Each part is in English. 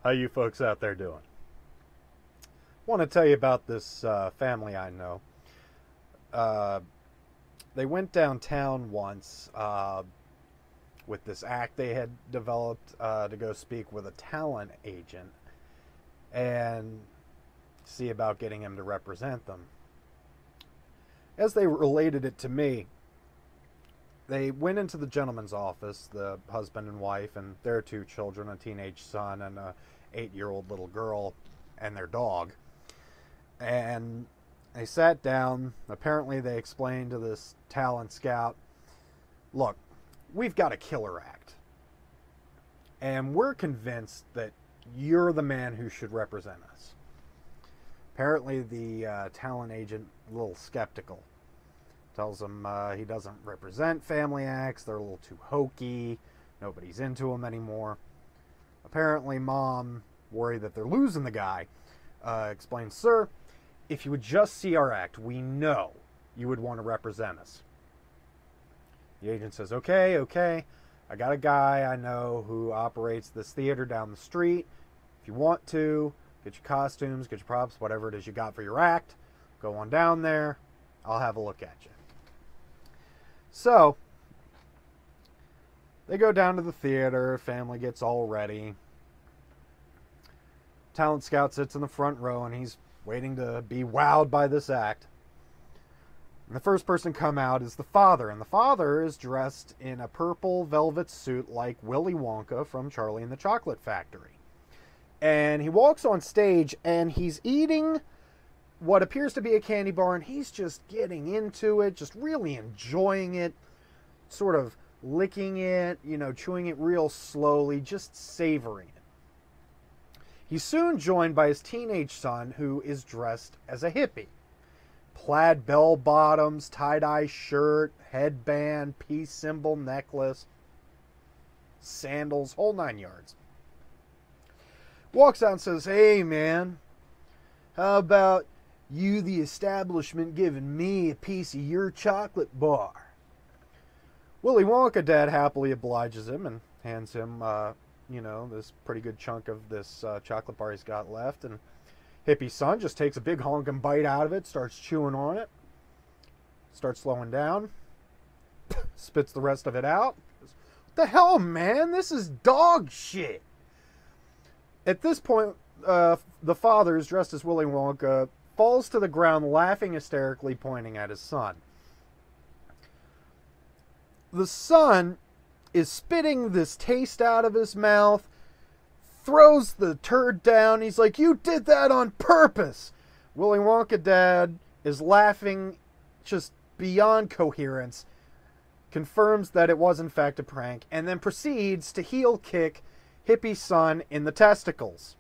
How you folks out there doing? Want to tell you about this family I know. They went downtown once with this act they had developed to go speak with a talent agent and see about getting him to represent them. As they related it to me, they went into the gentleman's office, the husband and wife, and their 2 children, a teenage son and a 8-year-old little girl, and their dog. And they sat down. Apparently they explained to this talent scout, look, we've got a killer act. And we're convinced that you're the man who should represent us. Apparently the talent agent, a little skeptical. Tells him he doesn't represent family acts. They're a little too hokey. Nobody's into them anymore. Apparently, Mom, worried that they're losing the guy, explains, sir, if you would just see our act, we know you would want to represent us. The agent says, okay. I got a guy I know who operates this theater down the street. If you want to, get your costumes, get your props, whatever it is you got for your act, go on down there. I'll have a look at you. So, they go down to the theater, family gets all ready. Talent scout sits in the front row and he's waiting to be wowed by this act. And the first person to come out is the father, and the father is dressed in a purple velvet suit like Willy Wonka from Charlie and the Chocolate Factory. And he walks on stage and he's eating what appears to be a candy bar, and he's just getting into it, just really enjoying it, sort of licking it, chewing it real slowly, just savoring it. He's soon joined by his teenage son, who is dressed as a hippie. Plaid bell bottoms, tie-dye shirt, headband, peace symbol necklace, sandals, whole 9 yards. Walks out and says, hey man, how about you, the establishment, giving me a piece of your chocolate bar? Willy Wonka dad happily obliges him and hands him, this pretty good chunk of this chocolate bar he's got left. And hippie son just takes a big honking bite out of it, starts chewing on it, starts slowing down, spits the rest of it out. What the hell, man? This is dog shit. At this point, the father, who's dressed as Willy Wonka, falls to the ground laughing hysterically, pointing at his son. The son is spitting this taste out of his mouth, throws the turd down. He's like, you did that on purpose. Willy Wonka dad is laughing just beyond coherence, confirms that it was in fact a prank, and then proceeds to heel kick hippie son in the testicles.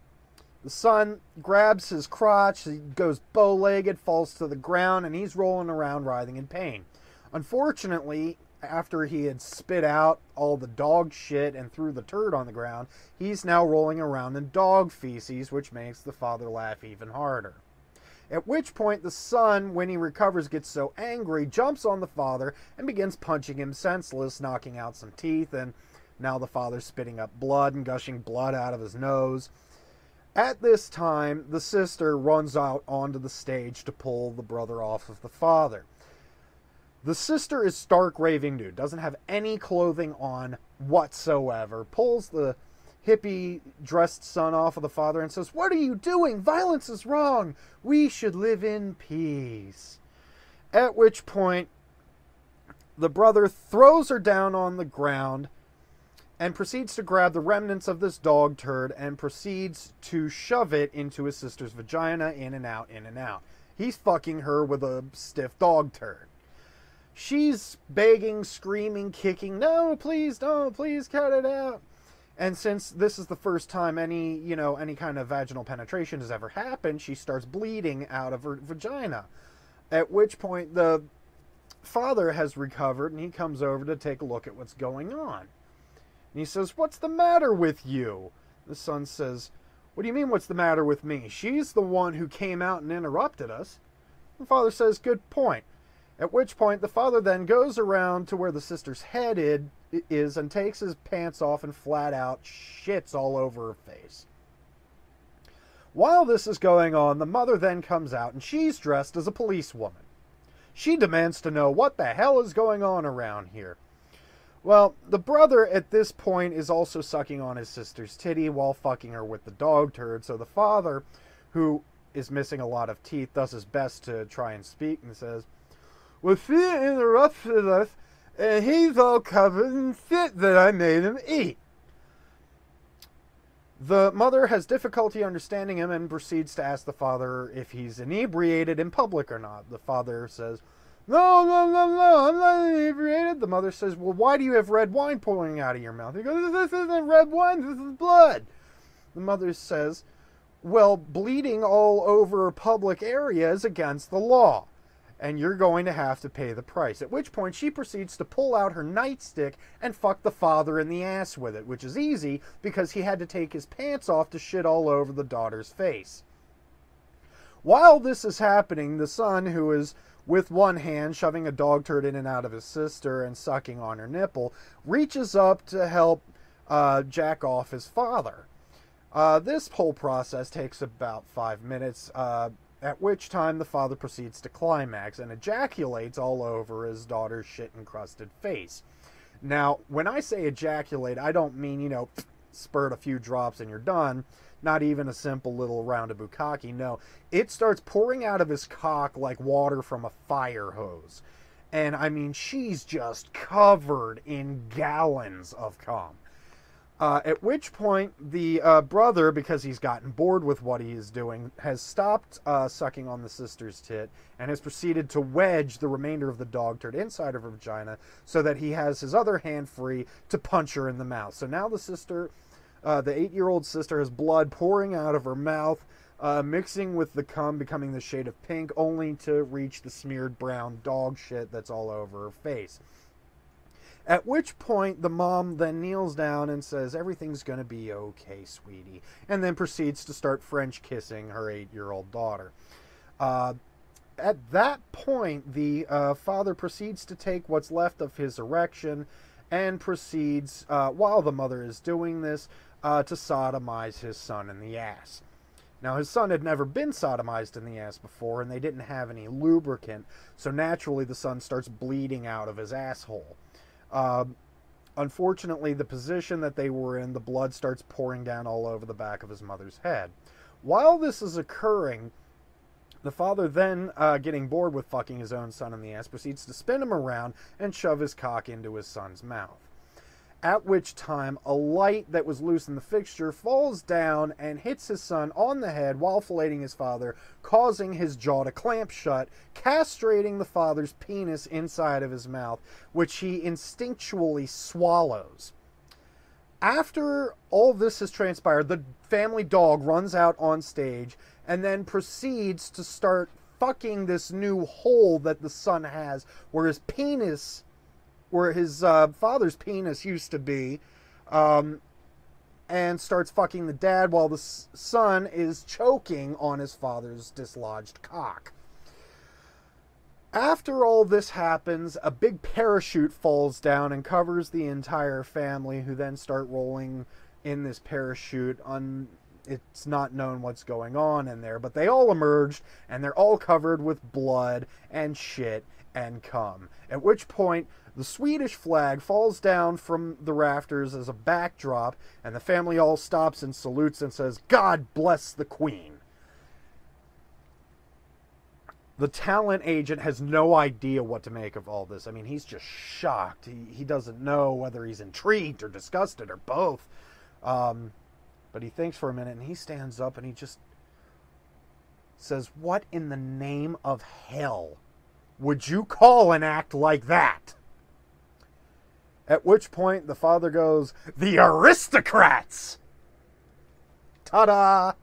The son grabs his crotch, he goes bow-legged, falls to the ground, and he's rolling around writhing in pain. Unfortunately, after he had spit out all the dog shit and threw the turd on the ground, he's now rolling around in dog feces, which makes the father laugh even harder. At which point the son, when he recovers, gets so angry, jumps on the father and begins punching him senseless, knocking out some teeth, and now the father's spitting up blood and gushing blood out of his nose. At this time, the sister runs out onto the stage to pull the brother off of the father. The sister is stark raving nude, doesn't have any clothing on whatsoever, pulls the hippie-dressed son off of the father and says, what are you doing? Violence is wrong. We should live in peace. At which point, the brother throws her down on the ground and proceeds to grab the remnants of this dog turd and proceeds to shove it into his sister's vagina, in and out, in and out. He's fucking her with a stiff dog turd. She's begging, screaming, kicking, no, please don't, please cut it out. And since this is the first time any kind of vaginal penetration has ever happened, she starts bleeding out of her vagina. At which point the father has recovered and he comes over to take a look at what's going on. And he says, what's the matter with you? The son says, what do you mean, what's the matter with me? She's the one who came out and interrupted us. The father says, good point. At which point, the father then goes around to where the sister's head is and takes his pants off and flat out shits all over her face. While this is going on, the mother then comes out, and she's dressed as a policewoman. She demands to know what the hell is going on around here. Well, the brother at this point is also sucking on his sister's titty while fucking her with the dog turd, so the father, who is missing a lot of teeth, does his best to try and speak and says, "Well, she interrupted us, and he's all covered in shit that I made him eat." The mother has difficulty understanding him and proceeds to ask the father if he's inebriated in public or not. The father says, "No, no, no, no, I'm not inebriated." The mother says, "Well, why do you have red wine pouring out of your mouth?" He goes, "This isn't red wine, this is blood." The mother says, "Well, bleeding all over a public area is against the law, and you're going to have to pay the price." At which point she proceeds to pull out her nightstick and fuck the father in the ass with it, which is easy because he had to take his pants off to shit all over the daughter's face. While this is happening, the son, who is with one hand shoving a dog turd in and out of his sister and sucking on her nipple, reaches up to help jack off his father. This whole process takes about 5 minutes, at which time the father proceeds to climax and ejaculates all over his daughter's shit-encrusted face. Now, when I say ejaculate, I don't mean, spurt a few drops and you're done. Not even a simple little round of bukkake. No, it starts pouring out of his cock like water from a fire hose. And, I mean, she's just covered in gallons of cum. At which point, the brother, because he's gotten bored with what he is doing, has stopped sucking on the sister's tit and has proceeded to wedge the remainder of the dog turd inside of her vagina so that he has his other hand free to punch her in the mouth. So now the sister, the 8-year-old sister, has blood pouring out of her mouth, mixing with the cum, becoming the shade of pink, only to reach the smeared brown dog shit that's all over her face. At which point, the mom then kneels down and says, "Everything's going to be okay, sweetie," and then proceeds to start French kissing her 8-year-old daughter. At that point, the father proceeds to take what's left of his erection and proceeds, while the mother is doing this, to sodomize his son in the ass. Now, his son had never been sodomized in the ass before, and they didn't have any lubricant, so naturally the son starts bleeding out of his asshole. Unfortunately, the position that they were in, the blood starts pouring down all over the back of his mother's head. While this is occurring, the father then, getting bored with fucking his own son in the ass, proceeds to spin him around and shove his cock into his son's mouth. At which time, a light that was loose in the fixture falls down and hits his son on the head while filleting his father, causing his jaw to clamp shut, castrating the father's penis inside of his mouth, which he instinctually swallows. After all this has transpired, the family dog runs out on stage and then proceeds to start fucking this new hole that the son has, where his penis, where his father's penis used to be, and starts fucking the dad while the son is choking on his father's dislodged cock. After all this happens, a big parachute falls down and covers the entire family, who then start rolling in this parachute. It's not known what's going on in there, but they all emerged, and they're all covered with blood and shit and cum. At which point, the Swedish flag falls down from the rafters as a backdrop, and the family all stops and salutes and says, "God bless the Queen." The talent agent has no idea what to make of all this. I mean, he's just shocked. He doesn't know whether he's intrigued or disgusted or both. But he thinks for a minute, and he stands up and he just says, "What in the name of hell would you call an act like that?" At which point the father goes, "The Aristocrats!" Ta-da!